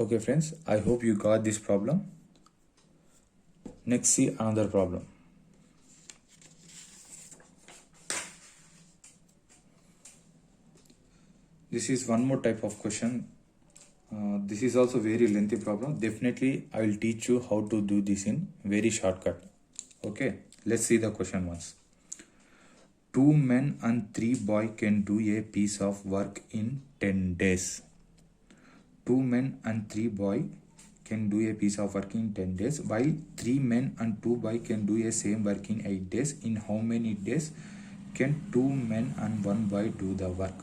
Okay friends, I hope you got this problem. Next, see another problem. This is one more type of question. This is also very lengthy problem. Definitely I will teach you how to do this in very shortcut. Okay, let's see the question once. 2 men and 3 boys can do a piece of work in 10 days. 2 men and 3 boys can do a piece of work in 10 days, while 3 men and 2 boys can do a same work in 8 days. In how many days can 2 men and 1 boy do the work?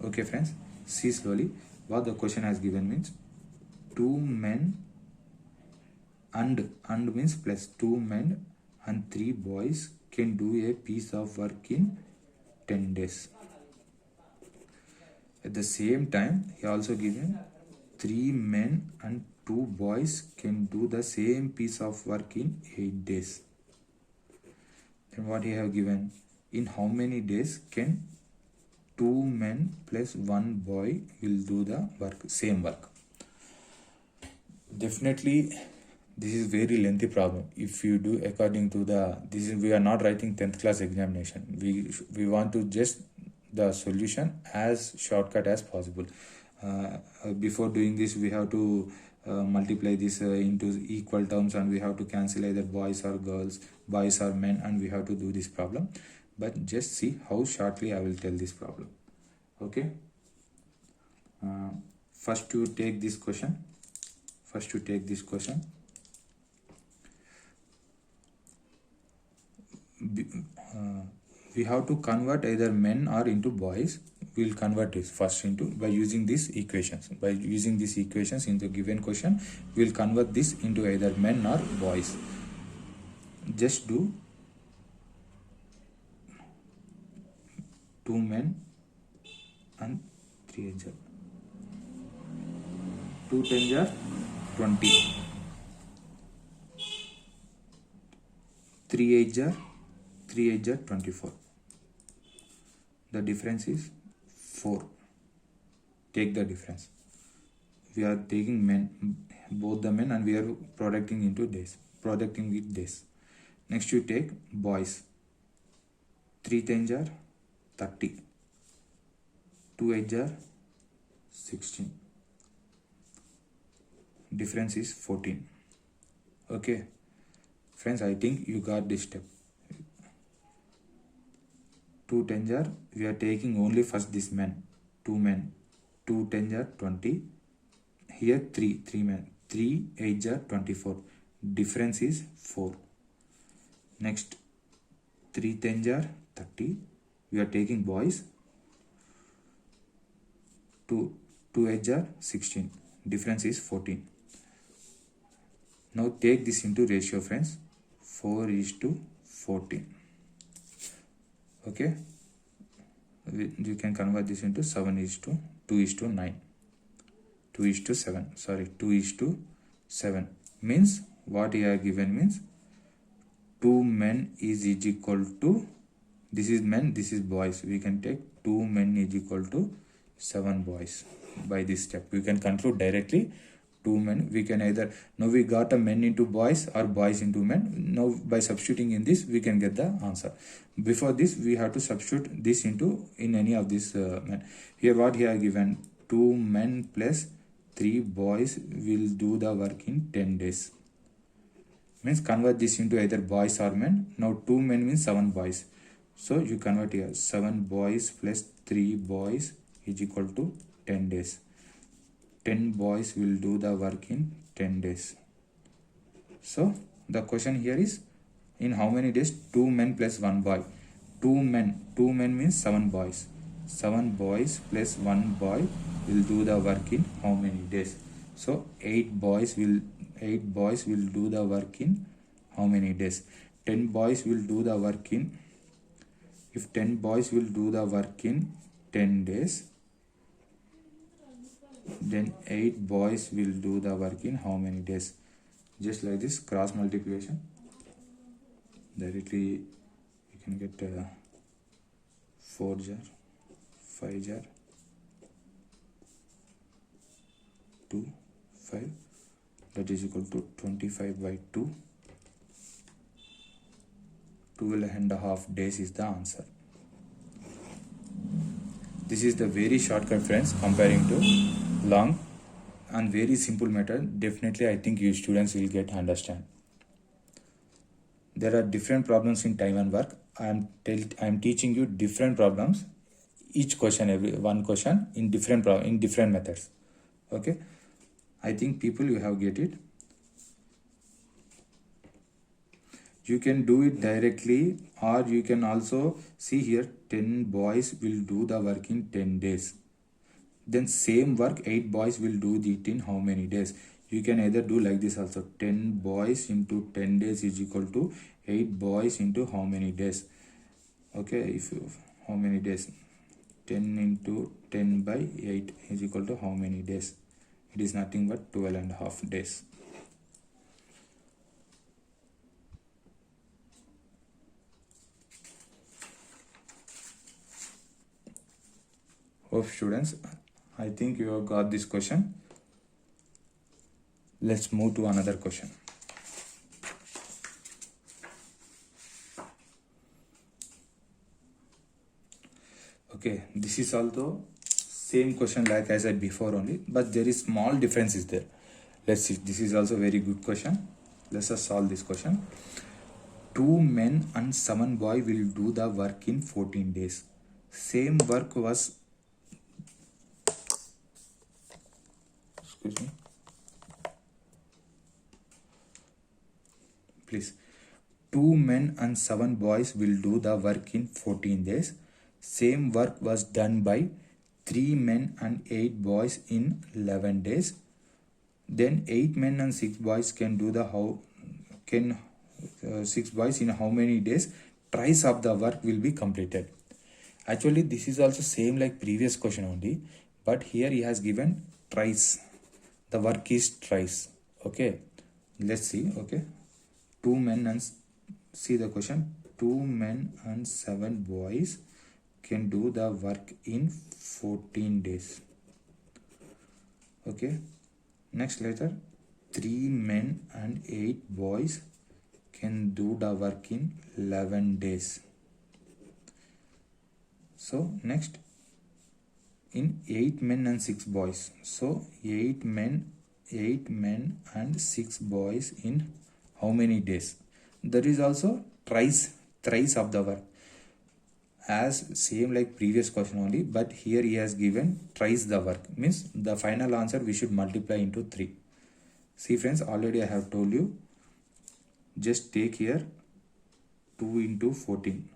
Okay friends, see slowly what the question has given means 2 men and means plus 2 men and 3 boys can do a piece of work in 10 days. At the same time, he also given 3 men and 2 boys can do the same piece of work in 8 days. Then what he have given? In how many days can 2 men plus 1 boy will do the work, same work? Definitely, this is very lengthy problem. If you do according to we are not writing 10th class examination. We want to just the solution as shortcut as possible. Before doing this, we have to multiply this into equal terms, and we have to cancel either boys or girls, boys or men, and we have to do this problem. But just see how shortly I will tell this problem. Okay. First to take this question. We have to convert either men or into boys. We'll convert this first into by using these equations. By using these equations in the given question, we'll convert this into either men or boys. Just do 2 men and 3 8 2 10 are 20, 3 8 are 24. The difference is 4. Take the difference. We are taking men, both the men, and we are producting into days, producting with days. Next you take boys. 3 10 are 30, 2 8 are 16. Difference is 14. Okay friends, I think you got this step. 2 10 are, we are taking only first this men, 2 men, 2 10 are 20. Here 3 men, 3 8 are 24. Difference is 4. Next 3 10 are 30. We are taking boys. 2 8 are 16. Difference is 14. Now take this into ratio friends. 4:14. Okay, you can convert this into 7:2:9, 2:7. Sorry, 2:7 means what you are given means 2 men is equal to, this is men, this is boys. We can take 2 men is equal to 7 boys. By this step, we can conclude directly 2 men. We can either, now we got a men into boys or boys into men. Now by substituting in this, we can get the answer. Before this, we have to substitute this into in any of these men. Here what here given, 2 men plus 3 boys will do the work in 10 days. Means convert this into either boys or men. Now 2 men means 7 boys. So you convert here 7 boys plus 3 boys is equal to 10 days. 10 boys will do the work in 10 days. So the question here is, in how many days 2 men plus 1 boy? 2 men means 7 boys. 7 boys plus 1 boy will do the work in how many days? So 8 boys will do the work in how many days? 10 boys will do the work in, if 10 boys will do the work in 10 days, then 8 boys will do the work in how many days? Just like this, cross multiplication. Directly you can get 4 jar, 5 jar, 2, 5, that is equal to 25 by 2. 12.5 days is the answer. This is the very shortcut, friends, comparing to long and very simple method. Definitely I think you students will get understand. There are different problems in time and work. I am teaching you different problems, each question, every one question in different methods. Okay, I think people you have get it. You can do it directly, or you can also see here 10 boys will do the work in 10 days. Then same work 8 boys will do it in how many days? You can either do like this also. 10 boys into 10 days is equal to 8 boys into how many days? Okay, if you, how many days? 10 into 10 by 8 is equal to how many days? It is nothing but 12.5 days. Hope students, I think you have got this question. Let's move to another question. Okay, this is also same question like I said before only, but there is small difference is there. Let's see. This is also very good question. Let's just solve this question. 2 men and 7 boys will do the work in 14 days. Same work was, excuse me, please. 2 men and 7 boys will do the work in 14 days. Same work was done by 3 men and 8 boys in 11 days. Then 8 men and 6 boys can do the 6 boys in how many days? Thrice of the work will be completed. Actually, this is also same like previous question only, but here he has given thrice. The work is thrice. Okay, let's see. Okay, 2 men and, see the question, 2 men and 7 boys can do the work in 14 days. Okay, next letter, 3 men and 8 boys can do the work in 11 days. So next, in 8 men and 6 boys. So 8 men and 6 boys in how many days? There is also thrice of the work, as same like previous question only, but here he has given thrice the work, means the final answer we should multiply into 3. See friends, already I have told you, just take here 2 into 14.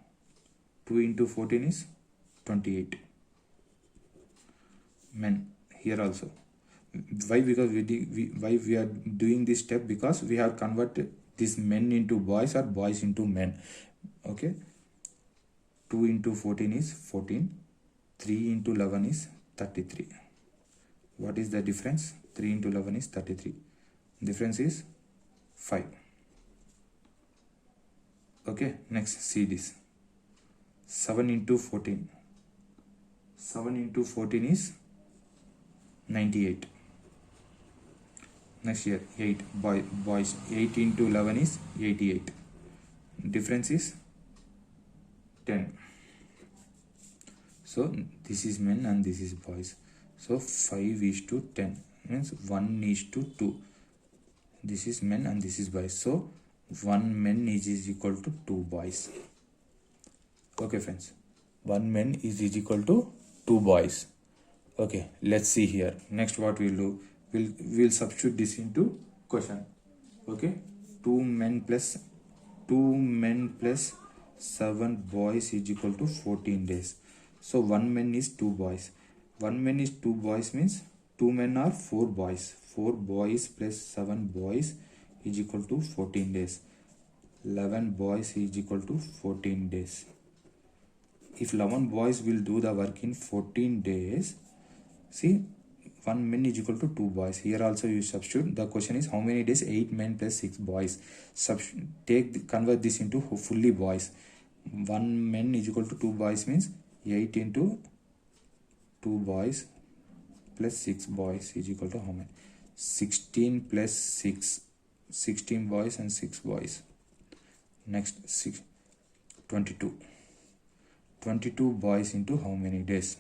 2 into 14 is 28 men. Here also, why? Because why we are doing this step? Because we have converted these men into boys or boys into men. Okay, 2 into 14 is 14. 3 into 11 is 33. What is the difference? 3 into 11 is 33. Difference is 5. Okay, next see this. 7 into 14. 7 into 14 is 98. Next year 8 boys. 8 into 11 is 88. Difference is 10. So this is men and this is boys. So 5 is to 10, means 1 is to 2. This is men and this is boys. So 1 men is equal to 2 boys. Okay friends, 1 men is equal to 2 boys. Okay, let's see here. Next what we'll do, we'll substitute this into question. Okay, 2 men plus 7 boys is equal to 14 days. So 1 man is 2 boys. 1 man is 2 boys means 2 men are 4 boys. 4 boys plus 7 boys is equal to 14 days. 11 boys is equal to 14 days. If 11 boys will do the work in 14 days, see, 1 man is equal to 2 boys. Here also you substitute. The question is how many days? 8 men plus 6 boys. Convert this into fully boys. 1 man is equal to 2 boys means 8 into 2 boys plus 6 boys is equal to how many? 16 plus 6, 16 boys and 6 boys. Next 6, 22. 22 boys into how many days?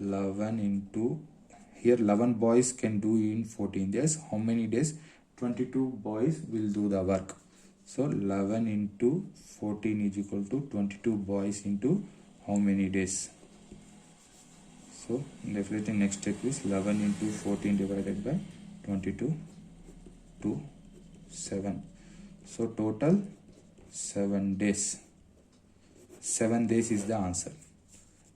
11 into, here 11 boys can do in 14 days. How many days? 22 boys will do the work. So 11 into 14 is equal to 22 boys into how many days? So definitely next step is 11 into 14 divided by 22 to 7. So total 7 days. 7 days is the answer.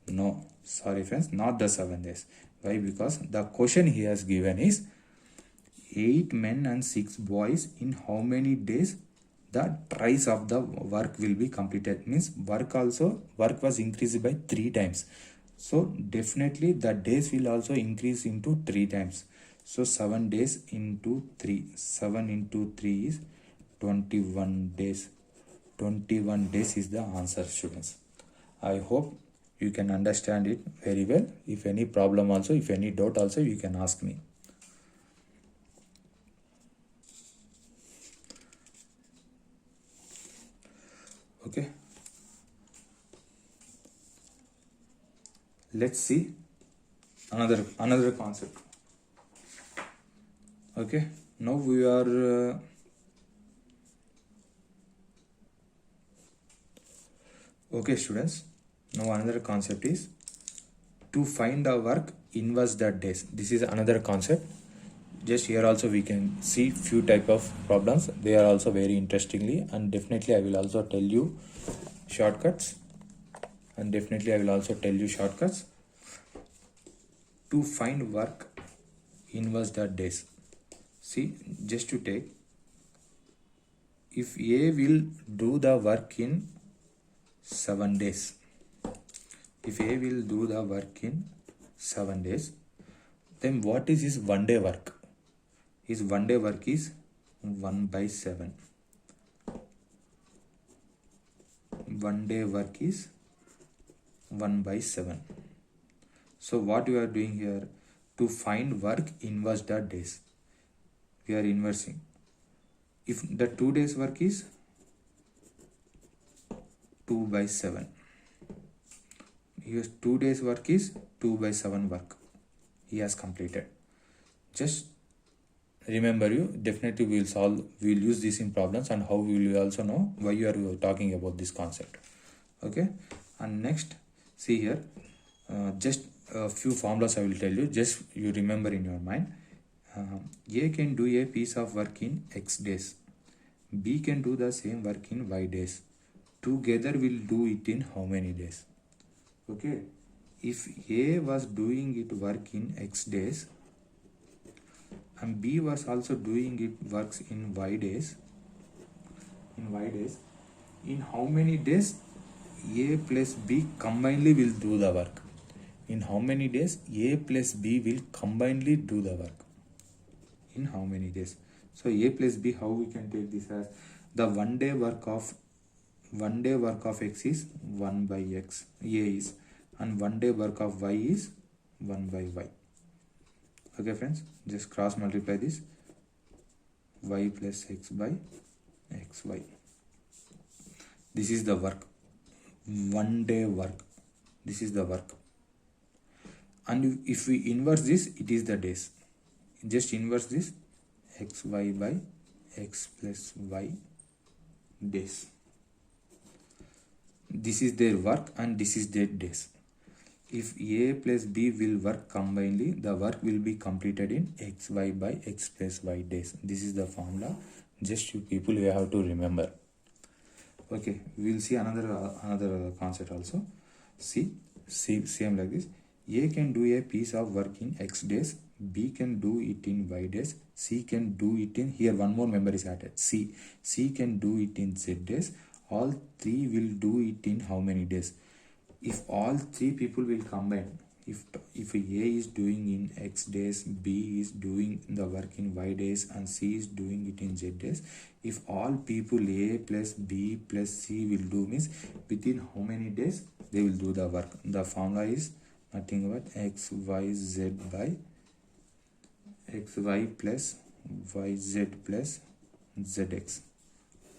No, sorry friends, not the 7 days. Why? Because the question he has given is 8 men and 6 boys in how many days the price of the work will be completed. Means work was increased by 3 times. So definitely the days will also increase into 3 times. So 7 days into 3. 7 into 3 is 21 days. 21 days is the answer, students. I hope you can understand it very well. If any problem also, if any doubt also, you can ask me. Okay. Let's see another concept. Okay. Now we are okay, students. Now another concept is to find the work inverse the days. This is another concept. Just here also we can see few type of problems. They are also very interestingly, and definitely I will also tell you shortcuts. To find work inverse the days. See, just to take, if A will do the work in 7 days, then what is his 1 day work? His 1 day work is 1 by 7. 1 day work is 1 by 7. So what we are doing here, to find work inverse the days, we are inversing. If the 2 days work is 2 by 7, here 2 days work is 2 by 7 work he has completed. Just remember, you definitely we'll use this in problems, and how we will also know why you are talking about this concept. Okay. And next, see here, just a few formulas I will tell you, just you remember in your mind. A can do a piece of work in X days. B can do the same work in Y days. Together will do it in how many days? Okay. If A was doing it work in X days and B was also doing it works in Y days, in how many days A plus B combinedly will do the work? In how many days A plus B will combinedly do the work? In how many days? So A plus B, how we can take this as the 1 day work of X is 1 by X, A is, and 1 day work of Y is 1 by Y. Okay friends, just cross multiply this, Y plus X by XY. This is the work, 1 day work. This is the work. And if we inverse this, it is the days. Just inverse this, XY by X plus Y days. This is their work and this is their days. If A plus B will work combinedly, the work will be completed in XY by X plus Y days. This is the formula. Just you people, you have to remember. Okay, we will see another concept also. See, same like this. A can do a piece of work in X days. B can do it in Y days. C can do it in, here one more member is added, C. C can do it in Z days. All three will do it in how many days? If all three people will combine, if A is doing in X days, B is doing the work in Y days, and C is doing it in Z days, if all people A plus B plus C will do, means within how many days they will do the work? The formula is nothing but X, Y, Z by xy plus yz plus zx.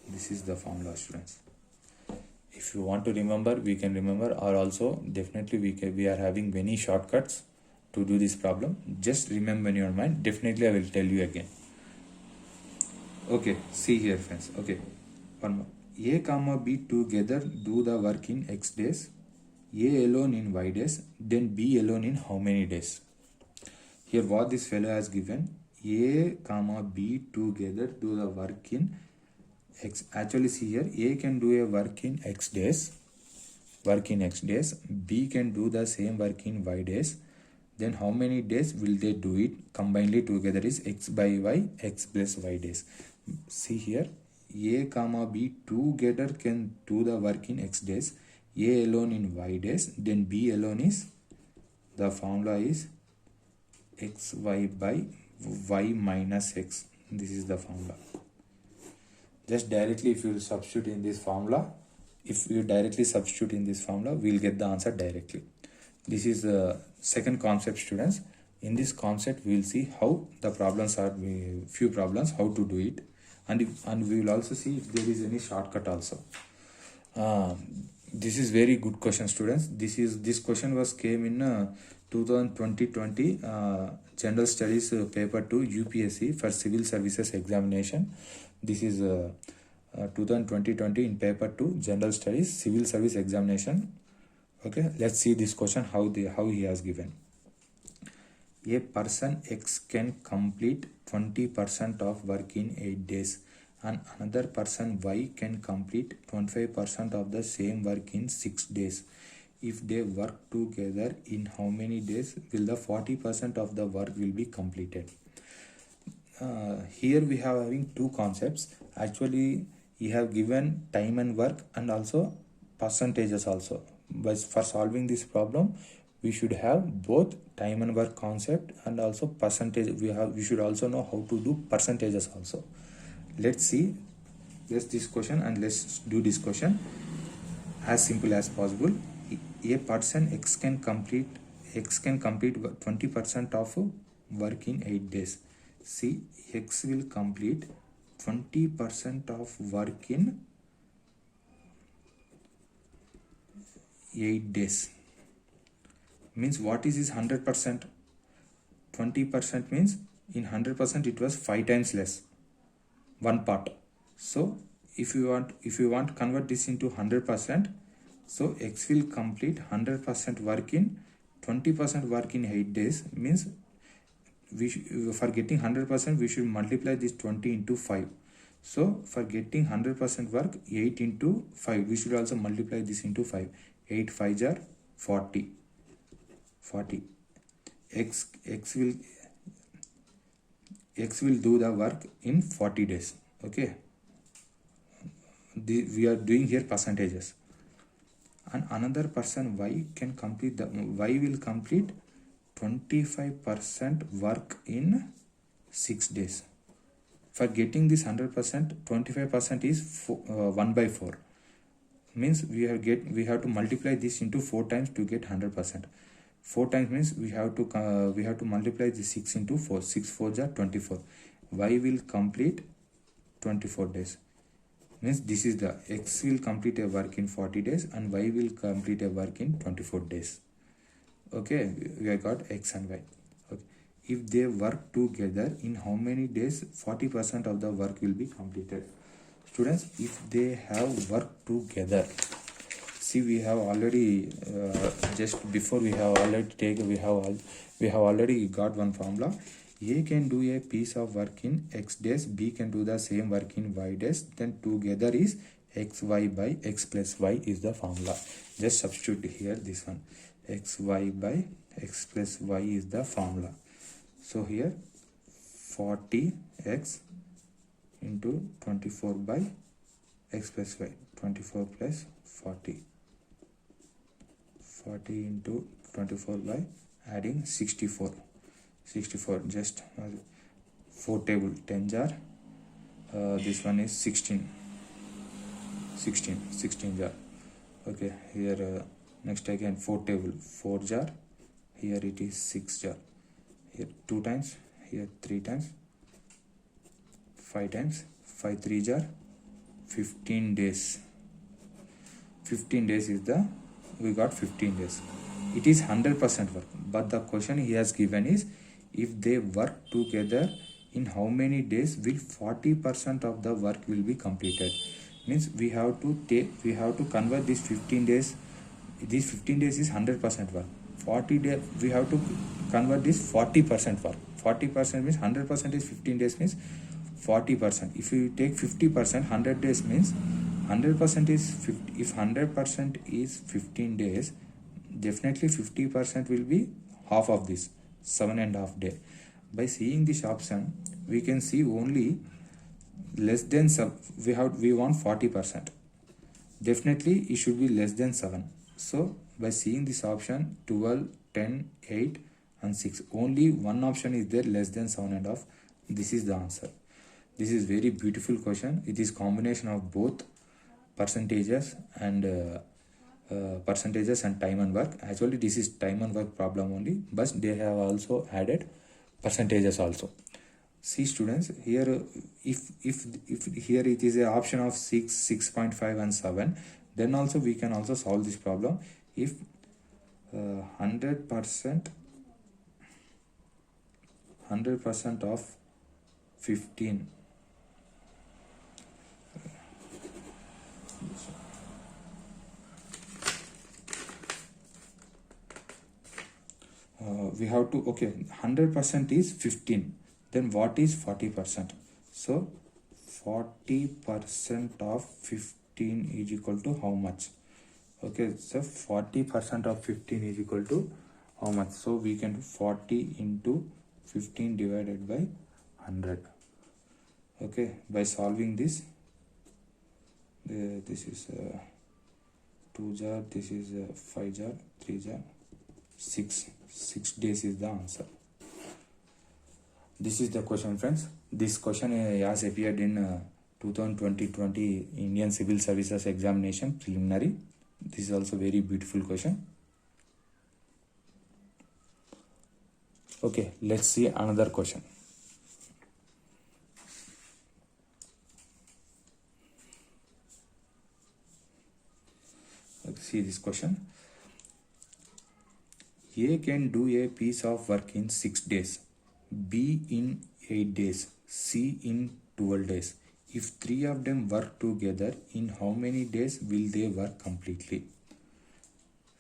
This is the formula, students. If you want to remember, we can remember, or also definitely we are having many shortcuts to do this problem. Just remember in your mind. Definitely I will tell you again. Okay, see here, friends. Okay, one more. A comma B together do the work in x days, A alone in y days, then B alone in how many days? Here what this fellow has given, A comma B together do the work in x. Actually see here, A can do a work in x days, B can do the same work in y days. Then how many days will they do it? Combinedly together is x by y, x plus y days. See here, A comma B together can do the work in x days, A alone in y days, then B alone is, the formula is xy by y minus x. This is the formula. Just directly if you substitute in this formula, we'll get the answer directly. This is the second concept, students. In this concept we will see how the problems are, few problems, how to do it, and we will also see if there is any shortcut also. This is very good question, students. This question was came in 2020 general studies paper 2 UPSC for civil services examination. This is 2020 in paper 2 general studies civil service examination. Okay, let's see this question, how he has given. A person X can complete 20% of work in 8 days, and another person Y can complete 25% of the same work in 6 days. If they work together, in how many days will the 40% of the work will be completed? Here we have having two concepts. Actually, he have given time and work and also percentages also. But for solving this problem, we should have both time and work concept and also percentage. We should also know how to do percentages also. Let's see this question and let's do this question as simple as possible. A person X can complete 20% of work in 8 days. See, X will complete 20% of work in 8 days. Means what is his 100%? 20% means in 100% it was 5 times less, one part. So if you want to convert this into 100%, so X will complete 100% work in 20% work in 8 days. Means for getting 100% we should multiply this 20 into 5. So for getting 100% work, 8 into 5, we should also multiply this into 5. 8 5s are 40. X will do the work in 40 days. Okay, we are doing here percentages. And another person Y can complete Y will complete 25% work in 6 days. For getting this 100%, 25% is 1 by 4. Means we have to multiply this into 4 times to get 100%. 4 times means we have to multiply the 6 into 4. 6 4s are 24. Y will complete 24 days. Means this is the X will complete a work in 40 days and Y will complete a work in 24 days. Okay, we have got X and Y. Okay. If they work together, in how many days 40% of the work will be completed? Students, if they have worked together, see, we have already just before we have already got one formula. A can do a piece of work in X days, B can do the same work in Y days, then together is XY by X plus Y is the formula. Just substitute here this one, XY by X plus Y is the formula. So here 40x into 24 by X plus Y, 24 plus 40 into 24 by adding 64, just 4 table 10 jar, this one is 16 jar. Okay, here next again 4 table 4 jar, here it is 6 jar, here 2 times, here 3 times, 5 times, 5 3s are 15 days. 15 days is the, we got 15 days. It is 100% work, but the question he has given is, if they work together, in how many days will 40% of the work will be completed? Means we have to convert these 15 days. These 15 days is 100% work. 40 days we have to convert this 40% work. 40% means 100% is 15 days means 40%. If you take 50%, 100 days means 100% is 50. If 100% is 15 days, definitely 50% will be half of this, 7.5 days. By seeing this option, we can see only less than we want 40%. Definitely it should be less than 7. So by seeing this option 12, 10, 8 and 6, only one option is there less than 7.5. This is the answer. This is very beautiful question. It is combination of both percentages and time and work. Actually this is time and work problem only, but they have also added percentages also. See students, here if here it is a option of 6, 6.5 and 7, then also we can also solve this problem. If 100% of 15, we have to, okay, 100% is 15, then what is 40%? So 40% of 15 is equal to how much? Okay, so 40% of 15 is equal to how much? So we can do 40 into 15 divided by 100. Okay, by solving this, this is 2 jar, this is 5 jar, 3 jar, 6 days is the answer. This is the question, friends. This question has appeared in 2020 Indian Civil Services Examination preliminary. This is also very beautiful question. Okay, let's see another question. Let's see this question. A can do a piece of work in 6 days, B in 8 days, C in 12 days. If 3 of them work together, in how many days will they work completely?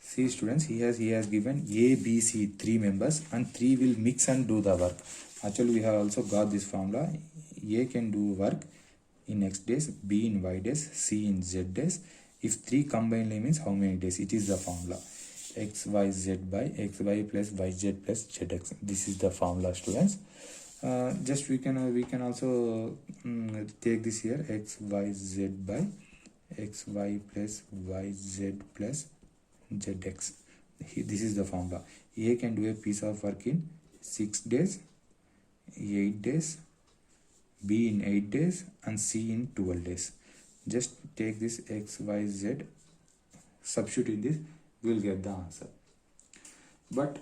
See students, he has given A, B, C, 3 members, and 3 will mix and do the work. Actually we have also got this formula. A can do work in X days, B in Y days, C in Z days. If 3 combinedly means how many days? It is the formula. XYZ by XY plus YZ plus ZX. This is the formula, students. Just we can also take this here, XYZ by XY plus YZ plus ZX. This is the formula. A can do a piece of work in 6 days, 8 days, B in 8 days, and C in 12 days. Just take this XYZ, substitute in this, we will get the answer. But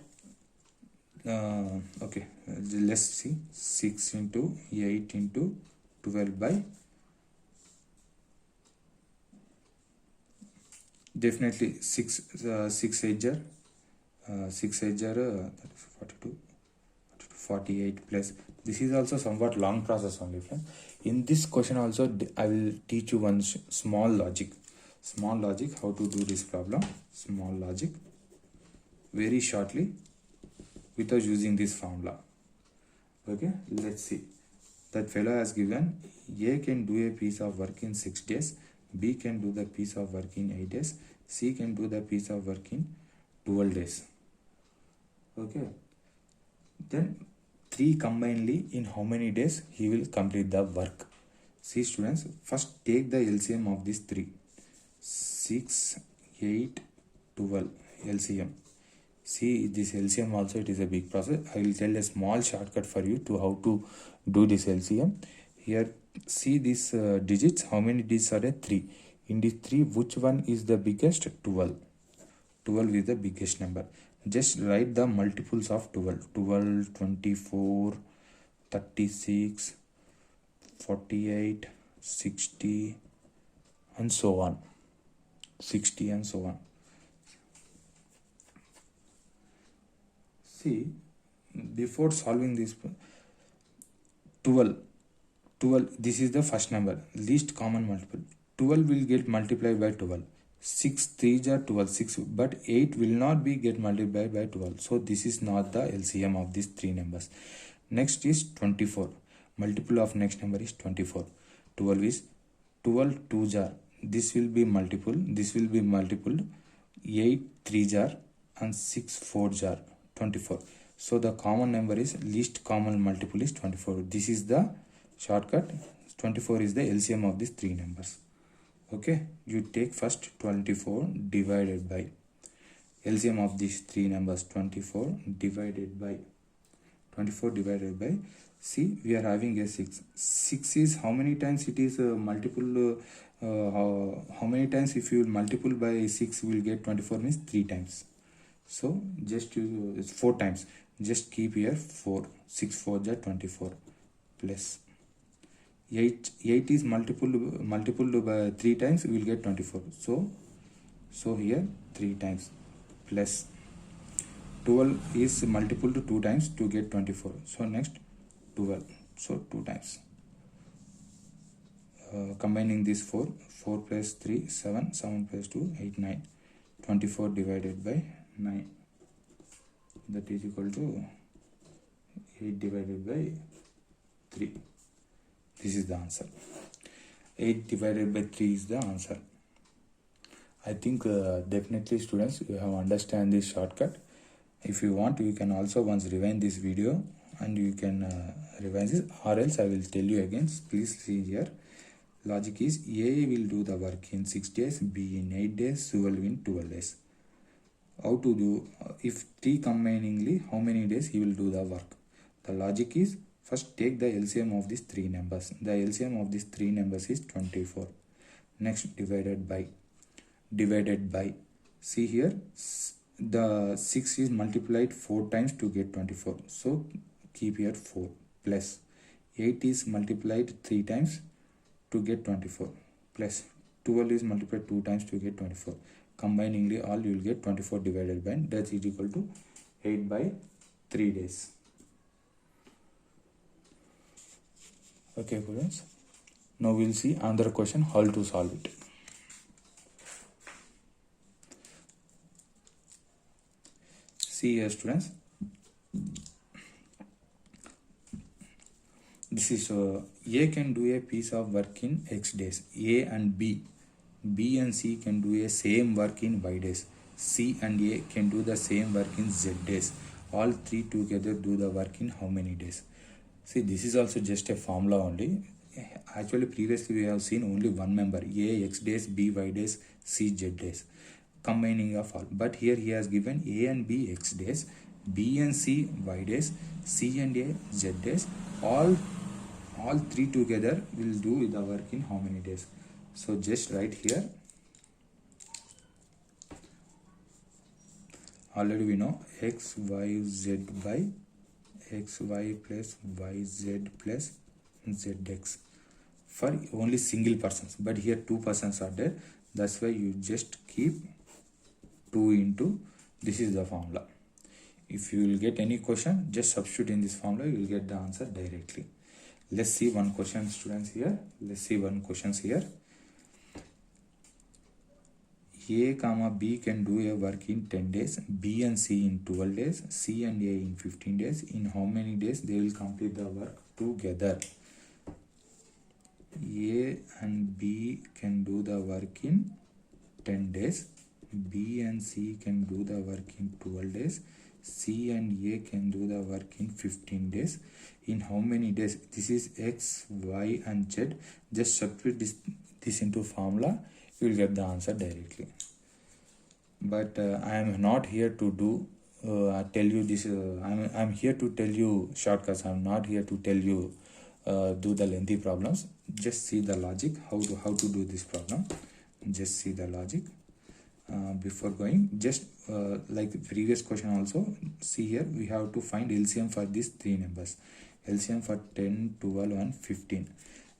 okay, let's see. 6 into 8 into 12 by, definitely 6 8 jar 42, 48 plus. This is also somewhat long process only, friends. In this question also I will teach you one small logic how to do this problem. Small logic very shortly without using this formula. Okay, let's see. That fellow has given A can do a piece of work in 6 days, B can do the piece of work in 8 days, C can do the piece of work in 12 days. Okay, then 3 combinedly, in how many days he will complete the work? See students, first take the LCM of these 3. 6, 8, 12 LCM. See this LCM also, it is a big process. I will tell a small shortcut for you to how to do this LCM. Here see these digits, how many digits are there? 3. In these 3, which one is the biggest? 12. 12 is the biggest number. Just write the multiples of 12. 12, 24, 36, 48, 60, and so on. 60 and so on. See, before solving this, 12, this is the first number, least common multiple. 12 will get multiplied by 12. 6 3s are 12, 6, but 8 will not be get multiplied by 12. So this is not the LCM of these three numbers. Next is 24. Multiple of next number is 24. 12 is 12 2s are. This will be multiple. This will be multiple. 8 3s are and 6 4s are 24. So the common number is least common multiple is 24. This is the shortcut. 24 is the LCM of these three numbers. Okay, you take first 24 divided by LCM of these three numbers. 24 divided by see, we are having a 6. 6 is how many times it is multiple, how many times if you multiple by 6 will get 24 means 3 times. So just it's 4 times. Just keep here 4. 6 4 are 24 plus 8 is multiple by 3 times, we will get 24. So here 3 times plus 12 is multiple to 2 times to get 24. So next 12. So 2 times. Combining this 4 plus 3 7, 7 plus 2 8 9. 24 divided by 9, that is equal to 8 divided by 3. This is the answer. 8 divided by 3 is the answer. I think definitely students, you have understand this shortcut. If you want, you can also once rewind this video and you can revise this, or else I will tell you again. Please see here. Logic is A will do the work in 6 days, B in 8 days, C will in 12 days. How to do? If 3 combiningly, how many days he will do the work? The logic is, first take the LCM of these three numbers. The LCM of these three numbers is 24. Next divided by. See here, the 6 is multiplied 4 times to get 24. So keep here 4 plus 8 is multiplied 3 times to get 24 plus 12 is multiplied 2 times to get 24. Combiningly all you will get 24 divided by, that is equal to 8 by 3 days. Okay students, now we will see another question, how to solve it. See here students, this is A can do a piece of work in X days. A and B and C can do a same work in Y days. C and A can do the same work in Z days. All three together do the work in how many days? See, this is also just a formula only. Actually, previously we have seen only one member, A X days, B Y days, C Z days, combining of all. But here he has given A and B X days, B and C Y days, C and A Z days. All three together will do the work in how many days? So just write here. Already we know X Y Z by XY plus YZ plus ZX for only single persons, but here 2 persons are there. That's why you just keep 2 into, this is the formula. If you will get any question, just substitute in this formula, you will get the answer directly. Let's see one question, students, here. Let's see one questions here. A comma B can do a work in 10 days, B and C in 12 days, C and A in 15 days. In how many days they will complete the work together? A and B can do the work in 10 days, B and C can do the work in 12 days, C and A can do the work in 15 days. In how many days? This is X, Y and Z. Just substitute this into formula, you will get the answer directly. But I am not here to do tell you this. I'm here to tell you shortcuts. I'm not here to tell you do the lengthy problems. Just see the logic, how to do this problem. Just see the logic. before going, just like the previous question also, see here we have to find LCM for these three numbers. LCM for 10, 12 and 15.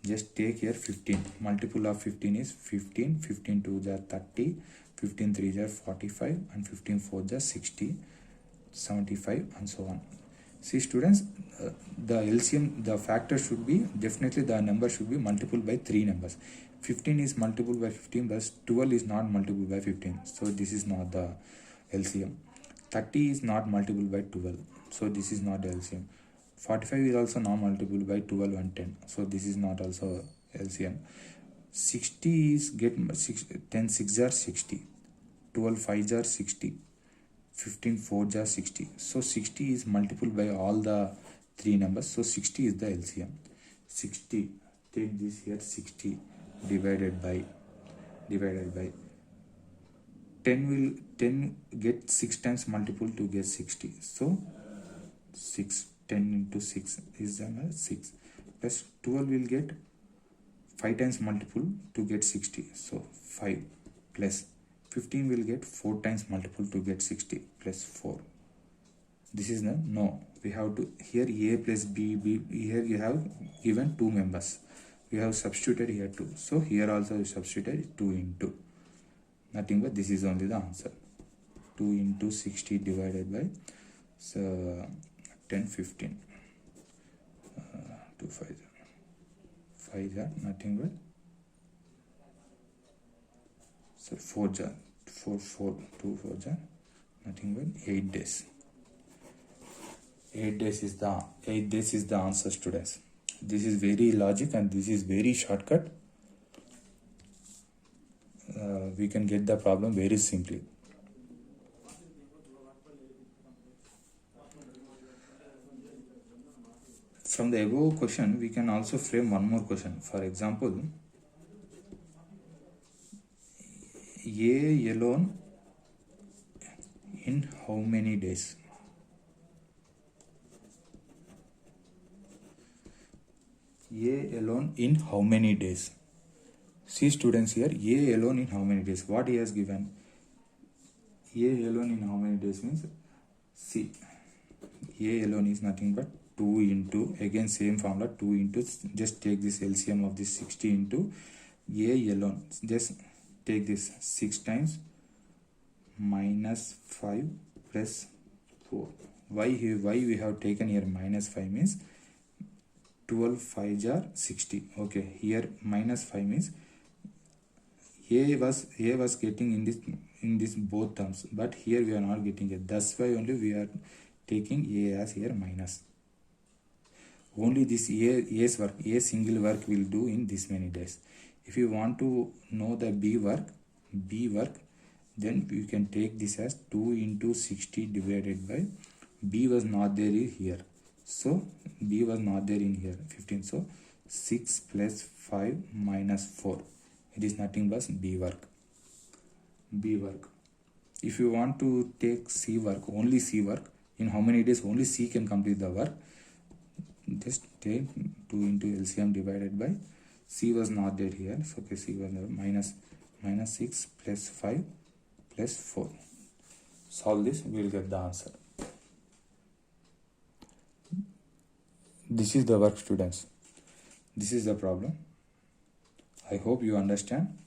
Just take here 15. Multiple of 15 is 15. 15 2 are 30. 15 3 are 45 and 15 4 are 60, 75 and so on. See students, the LCM, the factor should be, definitely the number should be multiple by 3 numbers. 15 is multiple by 15 plus 12 is not multiple by 15, so this is not the LCM. 30 is not multiple by 12, so this is not LCM. 45 is also not multiple by 12 and 10, so this is not also LCM. 60 is 10 6 are 60, 12 5 are 60, 15 4 are 60, so 60 is multiple by all the 3 numbers, so 60 is the LCM. 60, take this here, 60 divided by 10 get 6 times multiple to get 60, so 6, 10 into 6 is 6, plus 12 will get 5 times multiple to get 60, so 5, plus 15 will get 4 times multiple to get 60, plus 4. This is the, no, we have to, here A plus B, here you have given 2 members, we have substituted here 2, so here also we substituted 2 into, nothing but this is only the answer. 2 into 60 divided by, so 10 15, 2 5 are nothing but, so 4 jar 4 4 2 4 jar nothing but 8 days. 8 days is the answer students. This is very logic and this is very shortcut. We can get the problem very simply. From the above question, we can also frame one more question. For example, A alone in how many days? A alone in how many days? See students here, A alone in how many days? What he has given? A alone in how many days means, see, A alone is nothing but 2 into, again same formula, 2 into, just take this LCM of this 60 into A alone, just take this 6 times minus 5 plus 4. Why we have taken here minus 5 means 12 5 are 60. Okay, here minus 5 means A was getting in this both terms, but here we are not getting it. That's why only we are taking A as here minus. Only this A's work, A single work will do in this many days. If you want to know the B work, then you can take this as 2 into 60 divided by, B was not there here, so B was not there in here, 15, so 6 plus 5 minus 4, it is nothing but B work. If you want to take C work, only C work, in how many days only C can complete the work, just take 2 into LCM divided by, C was not there here, so okay, C was there, minus 6 plus 5 plus 4. Solve this, we will get the answer. This is the work students. This is the problem. I hope you understand.